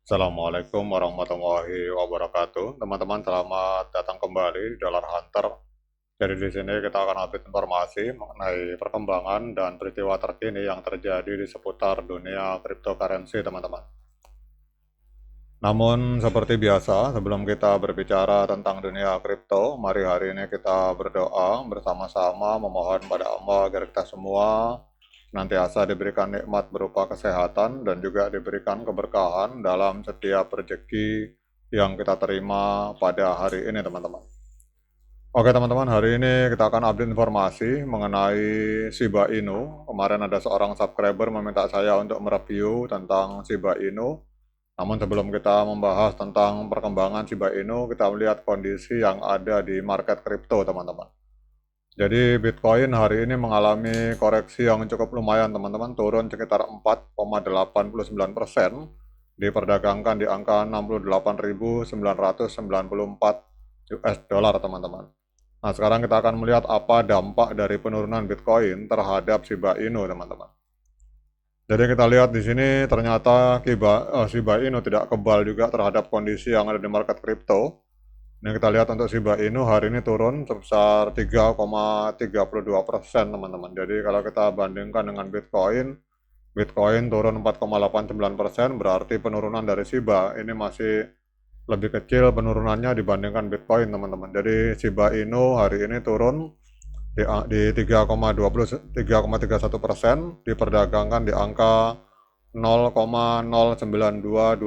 Assalamualaikum warahmatullahi wabarakatuh. Teman-teman, selamat datang kembali di Dollar Hunter. Jadi di sini kita akan update informasi mengenai perkembangan dan peristiwa terkini yang terjadi di seputar dunia cryptocurrency, teman-teman. Namun seperti biasa, sebelum kita berbicara tentang dunia kripto, mari hari ini kita berdoa bersama-sama memohon pada Allah agar kita semua senantiasa diberikan nikmat berupa kesehatan dan juga diberikan keberkahan dalam setiap rezeki yang kita terima pada hari ini, teman-teman. Oke teman-teman, hari ini kita akan update informasi mengenai Shiba Inu. Kemarin ada seorang subscriber meminta saya untuk mereview tentang Shiba Inu. Namun sebelum kita membahas tentang perkembangan Shiba Inu, kita melihat kondisi yang ada di market kripto, teman-teman. Jadi Bitcoin hari ini mengalami koreksi yang cukup lumayan, teman-teman, turun sekitar 4,89%, diperdagangkan di angka 68.994 US dollar, teman-teman. Nah, sekarang kita akan melihat apa dampak dari penurunan Bitcoin terhadap Shiba Inu, teman-teman. Jadi kita lihat di sini ternyata Shiba Inu tidak kebal juga terhadap kondisi yang ada di market kripto. Ini kita lihat untuk Shiba Inu hari ini turun sebesar 3,32%, teman-teman. Jadi kalau kita bandingkan dengan Bitcoin, Bitcoin turun 4,89%, berarti penurunan dari Shiba ini masih lebih kecil penurunannya dibandingkan Bitcoin, teman-teman. Jadi Shiba Inu hari ini turun di 3,31%, diperdagangkan di angka 0,09225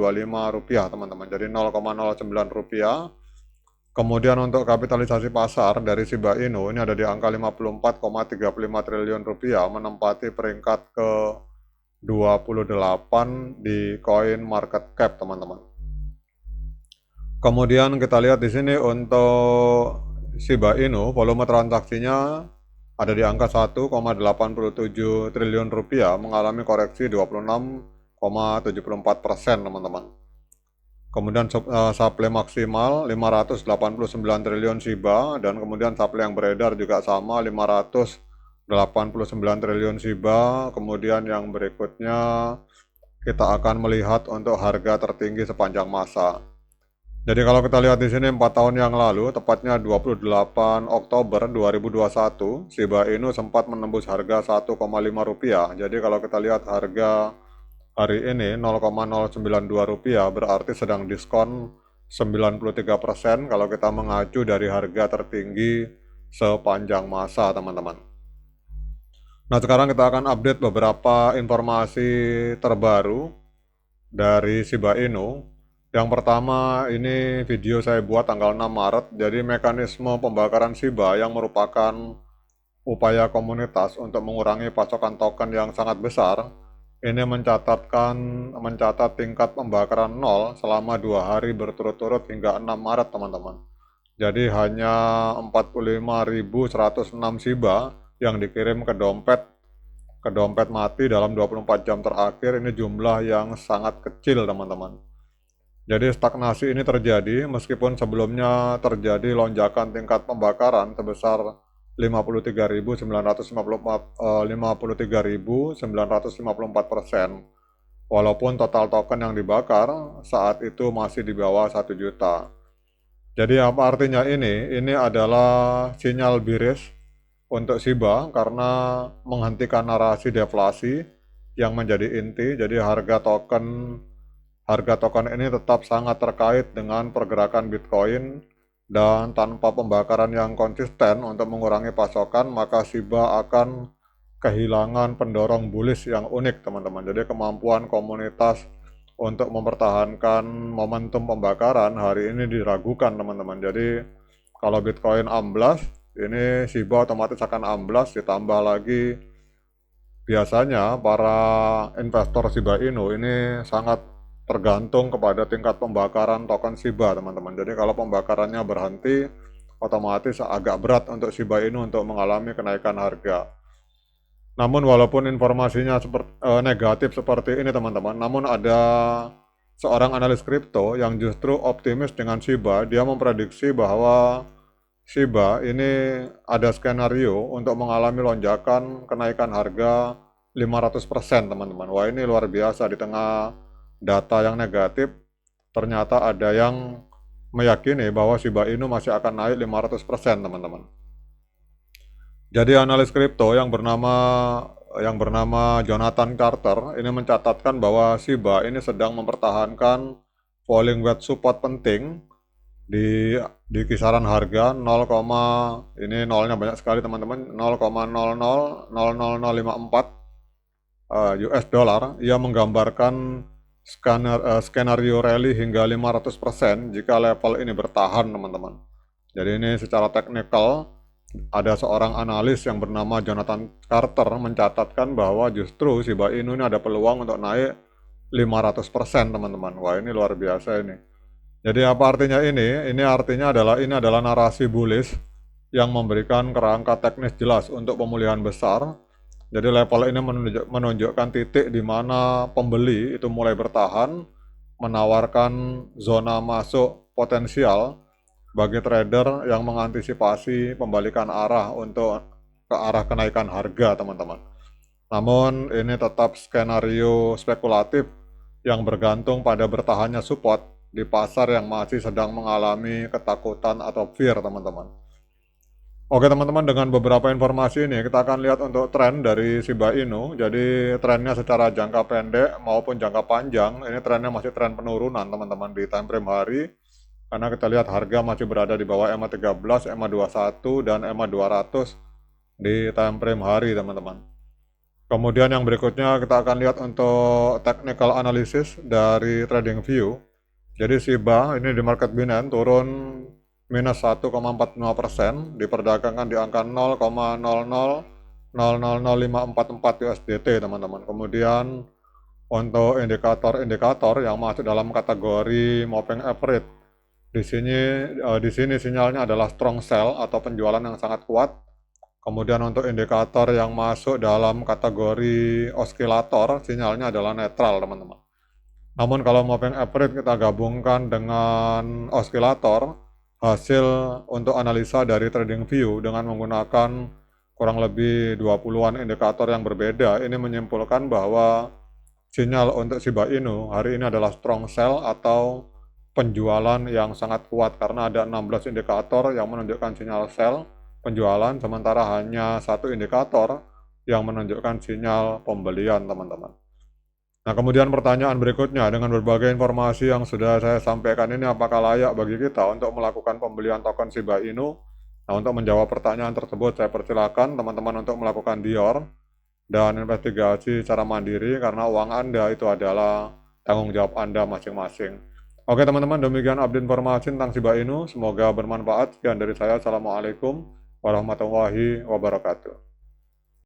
rupiah, teman-teman. Jadi 0,09 rupiah. Kemudian untuk kapitalisasi pasar dari Shiba Inu ini ada di angka 54,35 triliun rupiah, menempati peringkat ke 28 di Coin Market Cap, teman-teman. Kemudian kita lihat di sini untuk Shiba Inu, volume transaksinya ada di angka 1,87 triliun rupiah, mengalami koreksi 26,74%, teman-teman. Kemudian supply maksimal 589 triliun Shiba, dan kemudian supply yang beredar juga sama 589 triliun Shiba. Kemudian yang berikutnya kita akan melihat untuk harga tertinggi sepanjang masa. Jadi kalau kita lihat di sini 4 tahun yang lalu, tepatnya 28 Oktober 2021, Shiba Inu sempat menembus harga 1,5 rupiah. Jadi kalau kita lihat harga hari ini 0,092 rupiah, berarti sedang diskon 93% kalau kita mengacu dari harga tertinggi sepanjang masa, teman-teman. Nah, sekarang kita akan update beberapa informasi terbaru dari Shiba Inu. Yang pertama, ini video saya buat tanggal 6 Maret, jadi mekanisme pembakaran Shiba yang merupakan upaya komunitas untuk mengurangi pasokan token yang sangat besar, ini mencatat tingkat pembakaran 0 selama 2 hari berturut-turut hingga 6 Maret, teman-teman. Jadi hanya 45.106 Shiba yang dikirim ke dompet mati dalam 24 jam terakhir. Ini jumlah yang sangat kecil, teman-teman. Jadi stagnasi ini terjadi meskipun sebelumnya terjadi lonjakan tingkat pembakaran sebesar 53.954%, walaupun total token yang dibakar saat itu masih di bawah 1 juta. Jadi apa artinya ini? Ini adalah sinyal bearish untuk Shiba karena menghentikan narasi deflasi yang menjadi inti. Jadi harga token ini tetap sangat terkait dengan pergerakan Bitcoin, dan tanpa pembakaran yang konsisten untuk mengurangi pasokan, maka Shiba akan kehilangan pendorong bullish yang unik, teman-teman. Jadi kemampuan komunitas untuk mempertahankan momentum pembakaran hari ini diragukan, teman-teman. Jadi kalau Bitcoin amblas, ini Shiba otomatis akan amblas, ditambah lagi biasanya para investor Shiba Inu ini sangat tergantung kepada tingkat pembakaran token Shiba, teman-teman. Jadi kalau pembakarannya berhenti, otomatis agak berat untuk Shiba Inu untuk mengalami kenaikan harga. Namun walaupun informasinya negatif seperti ini, teman-teman, namun ada seorang analis kripto yang justru optimis dengan Shiba. Dia memprediksi bahwa Shiba ini ada skenario untuk mengalami lonjakan kenaikan harga 500%, teman-teman. Wah, ini luar biasa di tengah data yang negatif. ternyata ada yang meyakini bahwa Shiba Inu masih akan naik 500% teman-teman. Jadi analis kripto yang bernama Jonathan Carter ini mencatatkan bahwa Shiba ini sedang mempertahankan falling wedge support penting di kisaran harga 0, ini nolnya banyak sekali teman-teman, 0,000054 US dollar. Ia menggambarkan skenario rally hingga 500% jika level ini bertahan teman-teman. Jadi ini secara teknikal ada seorang analis yang bernama Jonathan Carter mencatatkan bahwa justru Shiba Inu ini ada peluang untuk naik 500% teman-teman. Wah, ini luar biasa ini. Jadi apa artinya ini? Ini artinya ini adalah narasi bullish yang memberikan kerangka teknis jelas untuk pemulihan besar. Jadi level ini menunjukkan titik di mana pembeli itu mulai bertahan, menawarkan zona masuk potensial bagi trader yang mengantisipasi pembalikan arah untuk ke arah kenaikan harga teman-teman. Namun ini tetap skenario spekulatif yang bergantung pada bertahannya support di pasar yang masih sedang mengalami ketakutan atau fear teman-teman. Oke teman-teman, dengan beberapa informasi ini kita akan lihat untuk tren dari Shiba Inu. Jadi trennya secara jangka pendek maupun jangka panjang, ini trennya masih tren penurunan teman-teman di time frame hari. Karena kita lihat harga masih berada di bawah EMA 13, EMA 21, dan EMA 200 di time frame hari teman-teman. Kemudian yang berikutnya kita akan lihat untuk technical analysis dari TradingView. Jadi Shiba ini di market Binance turun minus 1,45%, diperdagangkan di angka 0,00000544 USDT teman-teman. Kemudian untuk indikator-indikator yang masuk dalam kategori moving average, di sini sinyalnya adalah strong sell atau penjualan yang sangat kuat. Kemudian untuk indikator yang masuk dalam kategori osilator, sinyalnya adalah netral teman-teman. Namun kalau moving average kita gabungkan dengan osilator, hasil untuk analisa dari TradingView dengan menggunakan kurang lebih 20-an indikator yang berbeda, ini menyimpulkan bahwa sinyal untuk Shiba Inu hari ini adalah strong sell atau penjualan yang sangat kuat, karena ada 16 indikator yang menunjukkan sinyal sell, penjualan, sementara hanya satu indikator yang menunjukkan sinyal pembelian teman-teman. Nah, kemudian pertanyaan berikutnya, dengan berbagai informasi yang sudah saya sampaikan ini, apakah layak bagi kita untuk melakukan pembelian token Shiba Inu? Nah, untuk menjawab pertanyaan tersebut, saya persilakan teman-teman untuk melakukan DIOR dan investigasi secara mandiri, karena uang Anda itu adalah tanggung jawab Anda masing-masing. Oke teman-teman, demikian update informasi tentang Shiba Inu. Semoga bermanfaat. Sekian dari saya. Assalamualaikum warahmatullahi wabarakatuh.